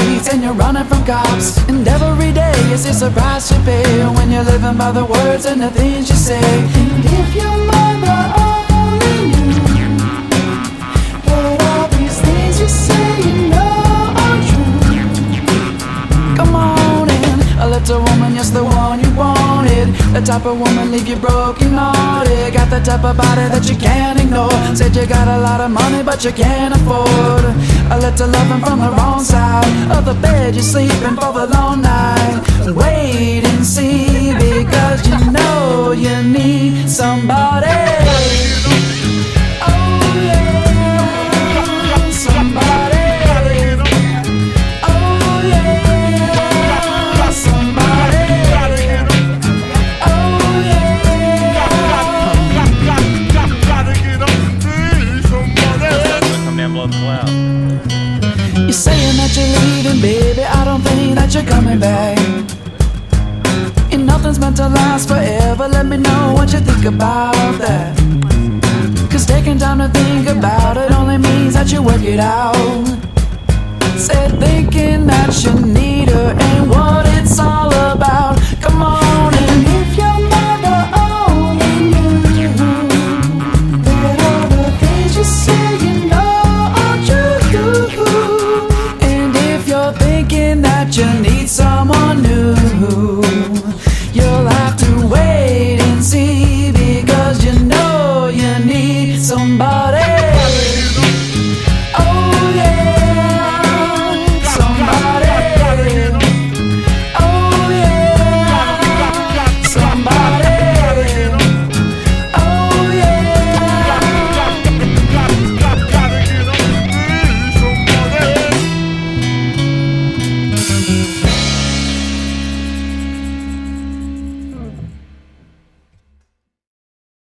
streets and you're running from cops. And every day is a price you pay when you're living by the words and the things you say. And if your mother only knew that all these things you say you know are true. Come on in, a little woman, yes, the one you wanted. The type of woman leave you broken hearted. Got the type of body that you can't ignore. Said you got a lot of money but you can't afford a little loving from the wrong side of the bed. You're sleeping for the long night. Wait and see, because you know you need somebody. Oh yeah, somebody. Oh yeah, somebody. Oh yeah. Come down below the cloud. You're saying that you're leaving, baby, I don't think that you're coming back. And nothing's meant to last forever. Let me know what you think about that. Cause taking time to think about it only means that you work it out. Said thinking that you